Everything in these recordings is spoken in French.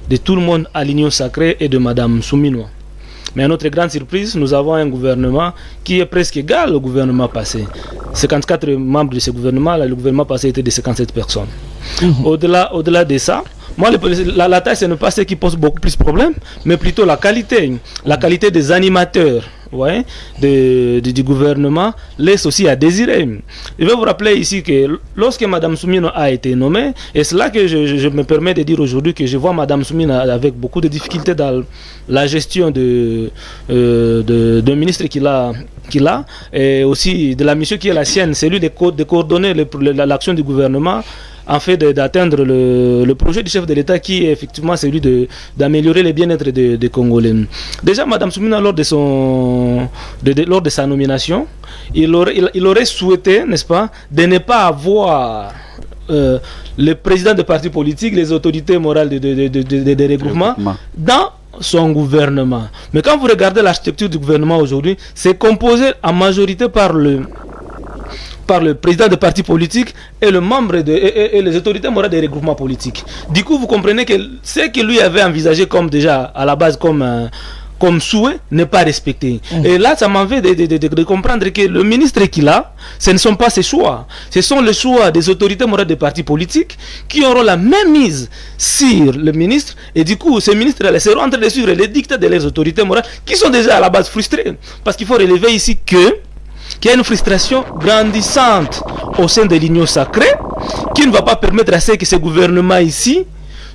de tout le monde à l'Union sacrée et de Madame Souminois. Mais à notre grande surprise, nous avons un gouvernement qui est presque égal au gouvernement passé. 54 membres de ce gouvernement, le gouvernement passé était de 57 personnes. Au-delà de ça, moi, la taille, ce n'est pas ce qui pose beaucoup plus de problèmes, mais plutôt la qualité des animateurs, ouais, du gouvernement laisse aussi à désirer. Je vais vous rappeler ici que lorsque Mme Soumino a été nommée, et c'est là que je me permets de dire aujourd'hui que je vois Mme Soumino avec beaucoup de difficultés dans la gestion de ministre qu'il a, et aussi de la mission qui est la sienne, celui de coordonner l'action du gouvernement en fait d'atteindre le projet du chef de l'État qui est effectivement celui d'améliorer le bien-être des Congolais. Déjà, Mme Soumina, lors de sa nomination, il aurait souhaité, n'est-ce pas, de ne pas avoir le président de parti politique, les autorités morales des regroupements dans son gouvernement. Mais quand vous regardez l'architecture du gouvernement aujourd'hui, c'est composé en majorité par le président de parti politique et le membre et les autorités morales des regroupements politiques. Du coup, vous comprenez que ce que lui avait envisagé comme déjà à la base comme souhait n'est pas respecté. Et là, ça m'a fait de comprendre que le ministre qu'il a, ce ne sont pas ses choix. Ce sont les choix des autorités morales des partis politiques qui auront la même mise sur le ministre. Et du coup, ces ministres-là seront en train de suivre les dictats de leurs autorités morales qui sont déjà à la base frustrés. Parce qu'il faut relever ici qu'il y a une frustration grandissante au sein de l'Union sacrée qui ne va pas permettre à ce que ce gouvernement ici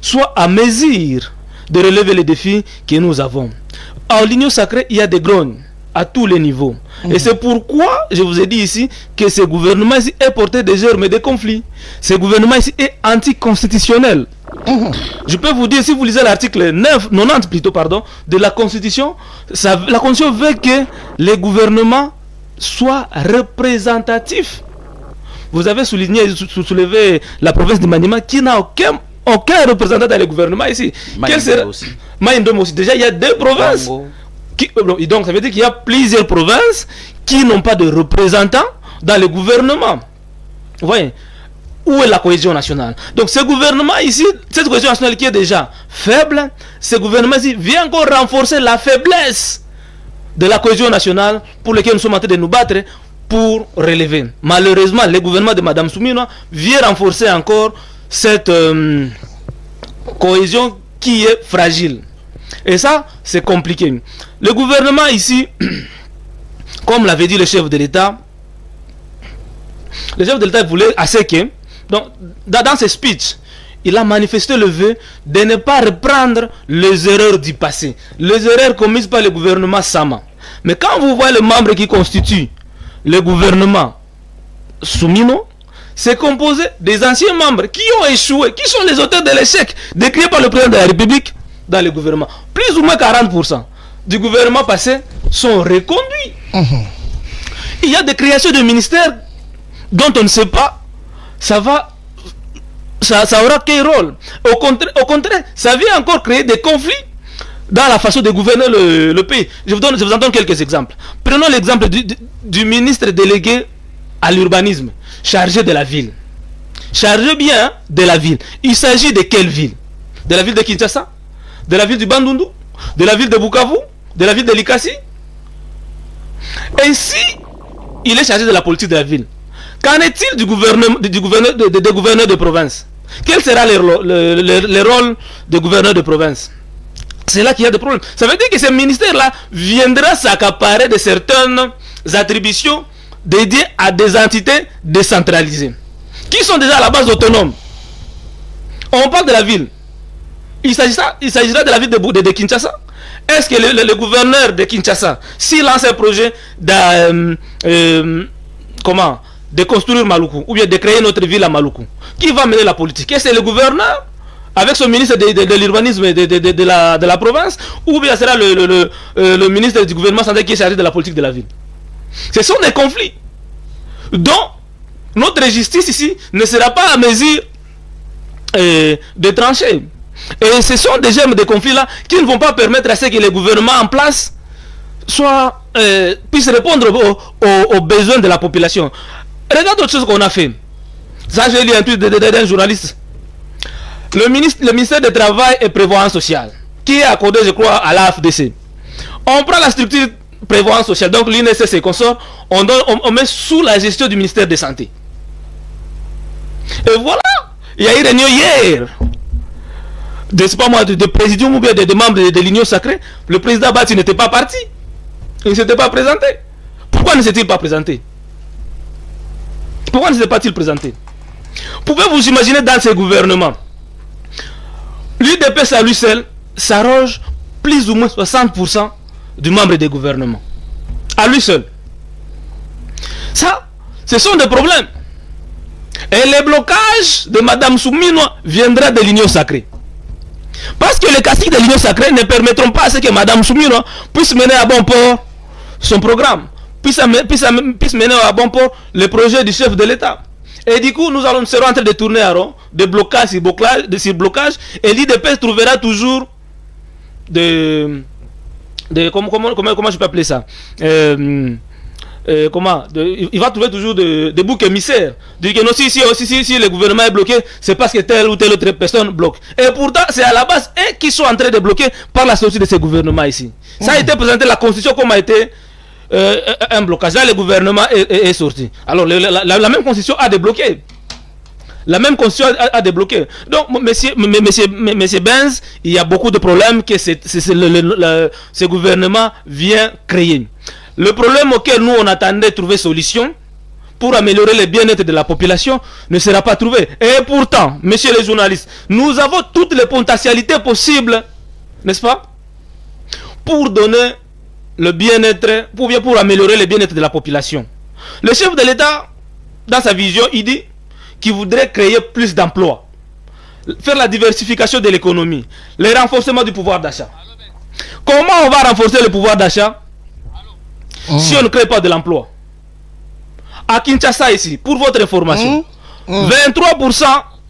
soit à mesure de relever les défis que nous avons. En l'Union sacrée, il y a des grognes à tous les niveaux. Et c'est pourquoi je vous ai dit ici que ce gouvernement ici est porté des germes et des conflits. Ce gouvernement ici est anticonstitutionnel. Je peux vous dire, si vous lisez l'article 90 plutôt, pardon, de la Constitution, la Constitution veut que les gouvernements soit représentatif. Vous avez soulevé la province de Maniema qui n'a aucun représentant dans le gouvernement ici. Maïndom aussi. Déjà, il y a deux provinces. Donc, ça veut dire qu'il y a plusieurs provinces qui n'ont pas de représentants dans le gouvernement. Vous voyez? Où est la cohésion nationale? Donc, ce gouvernement ici, cette cohésion nationale qui est déjà faible, ce gouvernement ici vient encore renforcer la faiblesse de la cohésion nationale pour laquelle nous sommes en train de nous battre pour relever. Malheureusement, le gouvernement de Mme Soumino vient renforcer encore cette cohésion qui est fragile. Et ça, c'est compliqué. Le gouvernement ici, comme l'avait dit le chef de l'État, voulait assez que, donc, dans ses speeches, il a manifesté le vœu de ne pas reprendre les erreurs du passé, les erreurs commises par le gouvernement Sama. Mais quand vous voyez les membres qui constituent le gouvernement Soumino, c'est composé des anciens membres qui ont échoué, qui sont les auteurs de l'échec décrié par le président de la République dans le gouvernement. Plus ou moins 40% du gouvernement passé sont reconduits. Il y a des créations de ministères dont on ne sait pas, ça aura quel rôle. Au contraire, ça vient encore créer des conflits dans la façon de gouverner le pays. Je vous en donne quelques exemples. Prenons l'exemple du ministre délégué à l'urbanisme, chargé de la ville. Chargé bien de la ville. Il s'agit de quelle ville? De la ville de Kinshasa? De la ville du Bandundu? De la ville de Bukavu? De la ville de Likasi? Et si il est chargé de la politique de la ville, qu'en est-il des gouverneurs de province? Quel sera le rôle des gouverneurs de province? C'est là qu'il y a des problèmes. Ça veut dire que ce ministère-là viendra s'accaparer de certaines attributions dédiées à des entités décentralisées, qui sont déjà à la base autonomes. On parle de la ville. Il s'agira de la ville de Kinshasa. Est-ce que le gouverneur de Kinshasa, s'il lance un projet de construire Maluku, ou bien de créer notre ville à Maluku, qui va mener la politique? Est-ce que c'est le gouverneur avec son ministre de l'urbanisme de la province, ou bien sera le ministre du gouvernement central qui est chargé de la politique de la ville? Ce sont des conflits dont notre justice ici ne sera pas à mesure de trancher. Et ce sont des germes de conflits là qui ne vont pas permettre à ce que les gouvernements en place puissent répondre aux besoins de la population. Regarde autre chose qu'on a fait. Ça, j'ai lu un tweet d'un journaliste. le ministère du Travail et Prévoyance Sociale, qui est accordé, je crois, à l'AFDC. On prend la structure Prévoyance Sociale, donc l'INSS et consorts, on met sous la gestion du ministère de Santé. Et voilà, il y a eu une réunion hier, de présidium ou bien de membres de l'Union Sacrée. Le président Bati n'était pas parti, il ne s'était pas présenté. Pourquoi ne s'est-il pas présenté? Pourquoi ne s'est pas-il présenté? Pouvez-vous imaginer dans ces gouvernements, l'UDPS à lui seul s'arroge plus ou moins 60% du membre des gouvernements. À lui seul. Ça, ce sont des problèmes. Et le blocage de Mme Souminois viendra de l'Union Sacrée. Parce que les caciques de l'Union Sacrée ne permettront pas à ce que Mme Souminois puisse mener à bon port son programme, puisse mener à bon port le projet du chef de l'État. Et du coup, nous serons en train de tourner à rond, de blocage sur blocage, et l'IDPS trouvera toujours comment je peux appeler ça, il va trouver toujours des boucs émissaires. Dire que non, si le gouvernement est bloqué, c'est parce que telle ou telle autre personne bloque. Et pourtant, c'est à la base eux qui sont en train de bloquer par la sortie de ces gouvernements ici. Ça a été présenté, la constitution, comme a été un blocage. Là, le gouvernement est sorti. Alors, la même constitution a débloqué. La même constitution a débloqué. Donc, monsieur Benz, il y a beaucoup de problèmes que ce gouvernement vient créer. Le problème auquel nous on attendait trouver solution pour améliorer le bien-être de la population ne sera pas trouvé. Et pourtant, messieurs les journalistes, nous avons toutes les potentialités possibles, n'est-ce pas, pour donner le bien-être, pour améliorer le bien-être de la population. Le chef de l'État, dans sa vision, il dit qu'il voudrait créer plus d'emplois, faire la diversification de l'économie, le renforcement du pouvoir d'achat. Comment on va renforcer le pouvoir d'achat si on ne crée pas de l'emploi? À Kinshasa ici, pour votre information, 23%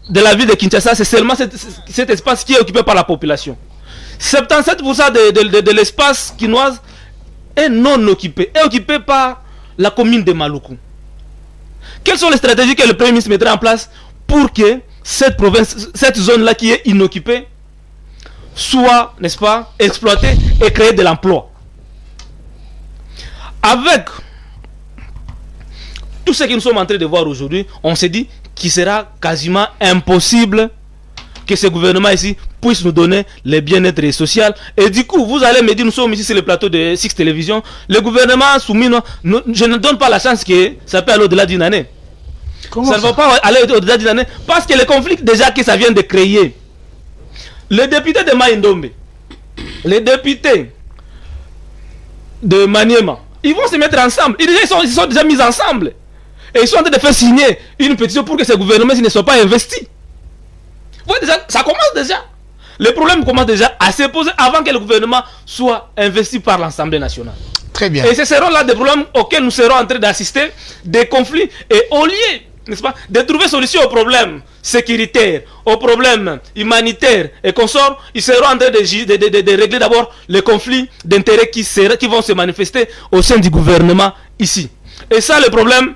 de la ville de Kinshasa, c'est seulement cet espace qui est occupé par la population. 77% de l'espace quinoise est non occupé, est occupé par la commune de Maluku. Quelles sont les stratégies que le Premier ministre mettra en place pour que cette province, cette zone-là qui est inoccupée, soit, n'est-ce pas, exploitée et créer de l'emploi? Avec tout ce que nous sommes en train de voir aujourd'hui, on s'est dit qu'il sera quasiment impossible que ce gouvernement ici puisse nous donner le bien-être social. Et du coup, vous allez me dire, nous sommes ici sur le plateau de Six Télévisions, le gouvernement soumis, je ne donne pas la chance que ça peut aller au-delà d'une année. Ça ne va pas aller au-delà d'une année, parce que les conflits déjà que ça vient de créer, les députés de Maïndombe, les députés de Maniema, ils vont se mettre ensemble. Ils sont déjà mis ensemble. Et ils sont en train de faire signer une pétition pour que ce gouvernement ne soit pas investi. Déjà, ça commence déjà. Le problème commence déjà à se poser avant que le gouvernement soit investi par l'Assemblée nationale. Très bien. Et ce seront là des problèmes auxquels nous serons en train d'assister, des conflits. Et au lieu, n'est-ce pas, de trouver solution aux problèmes sécuritaires, aux problèmes humanitaires et consorts, ils seront en train de régler d'abord les conflits d'intérêts qui vont se manifester au sein du gouvernement ici. Et ça, le problème,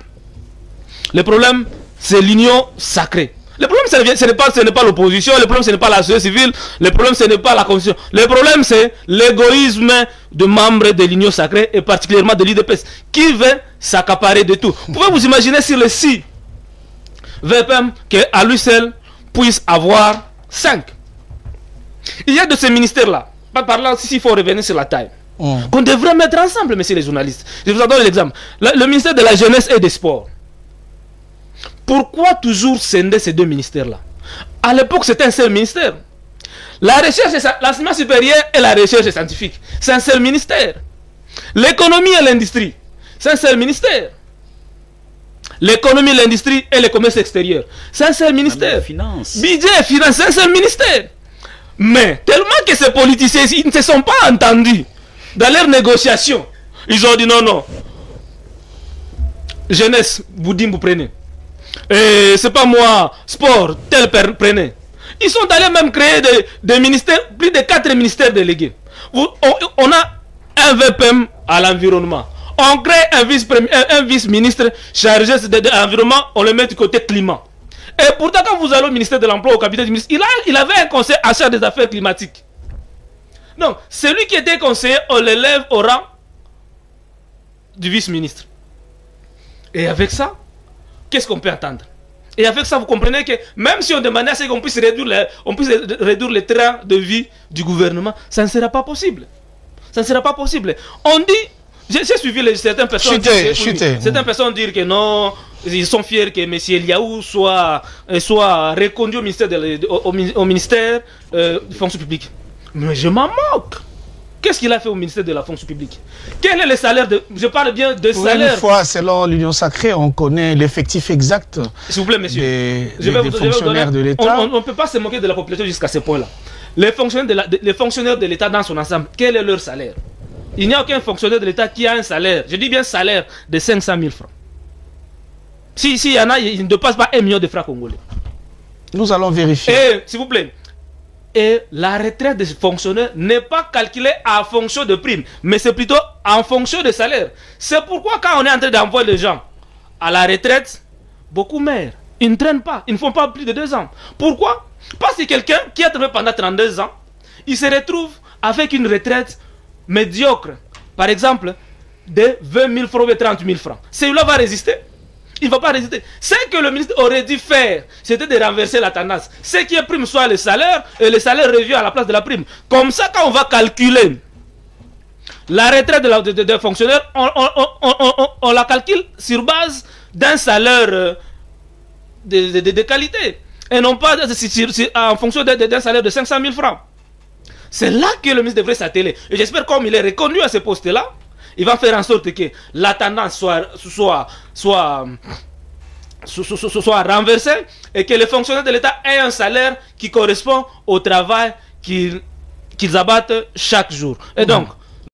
c'est l'union sacrée. Le problème, ce n'est pas l'opposition, le problème, ce n'est pas la société civile, le problème, ce n'est pas la constitution. Le problème, c'est l'égoïsme de membres de l'union sacrée et particulièrement de l'IDPS qui veut s'accaparer de tout. Pouvez-vous imaginer sur le site VPM qu'à lui seul puisse avoir 5. Il y a de ces ministères-là, par là, s'il faut revenir sur la taille, qu'on devrait mettre ensemble, messieurs les journalistes. Je vous en donne l'exemple. Le ministère de la Jeunesse et des Sports. Pourquoi toujours scinder ces deux ministères-là? À l'époque, c'était un seul ministère. La recherche, l'enseignement supérieur et la recherche scientifique, c'est un seul ministère. L'économie et l'industrie, c'est un seul ministère. L'économie, l'industrie et le commerce extérieur, c'est un seul ministère. Budget et finance, c'est un seul ministère. Mais tellement que ces politiciens, ils ne se sont pas entendus dans leurs négociations. Ils ont dit non, non. Jeunesse, Boudim, vous prenez. Et c'est pas moi, sport, tel prenez. Ils sont allés même créer des ministères, plus de 4 ministères délégués. On a un VPM à l'environnement. On crée un vice-ministre chargé de l'environnement, on le met du côté climat. Et pourtant, quand vous allez au ministère de l'Emploi, au cabinet du ministre, il avait un conseil en charge des affaires climatiques. Donc, celui qui était conseiller, on l'élève au rang du vice-ministre. Et avec ça, qu'est-ce qu'on peut attendre? Et avec ça, vous comprenez que même si on demandait à ce qu'on puisse réduire les trains de vie du gouvernement, ça ne sera pas possible. Ça ne sera pas possible. On dit, j'ai suivi certaines personnes dire que non, ils sont fiers que M. Eliaou soit reconduit au ministère de fonction publique. Mais je m'en moque. Qu'est-ce qu'il a fait au ministère de la fonction publique? Quel est le salaire de... Je parle bien de salaire. Une fois, selon l'Union Sacrée, on connaît l'effectif exact. S'il vous plaît, monsieur. Des fonctionnaires de l'État. On ne peut pas se moquer de la population jusqu'à ce point-là. Les fonctionnaires de l'État dans son ensemble, quel est leur salaire? Il n'y a aucun fonctionnaire de l'État qui a un salaire, je dis bien salaire, de 500 000 francs. S'il y en a, il ne dépasse pas 1 million de francs congolais. Nous allons vérifier. Et, s'il vous plaît, et la retraite des fonctionnaires n'est pas calculée en fonction de primes, mais c'est plutôt en fonction de salaire. C'est pourquoi quand on est en train d'envoyer les gens à la retraite, beaucoup meurent. Ils ne traînent pas, ils ne font pas plus de 2 ans. Pourquoi? Parce que quelqu'un qui a travaillé pendant 32 ans, il se retrouve avec une retraite médiocre. Par exemple, de 20 000 francs ou 30 000 francs. Celui-là va résister? Il ne va pas résister. Ce que le ministre aurait dû faire, c'était de renverser la tendance. Ce qui est prime soit le salaire, et le salaire revient à la place de la prime. Comme ça, quand on va calculer la retraite des fonctionnaires, on la calcule sur base d'un salaire de qualité. Et non pas en fonction d'un salaire de 500 000 francs. C'est là que le ministre devrait s'atteler. Et j'espère, comme il est reconnu à ce poste-là, il va faire en sorte que la tendance soit renversée et que les fonctionnaires de l'État aient un salaire qui correspond au travail qu'ils abattent chaque jour. Et donc,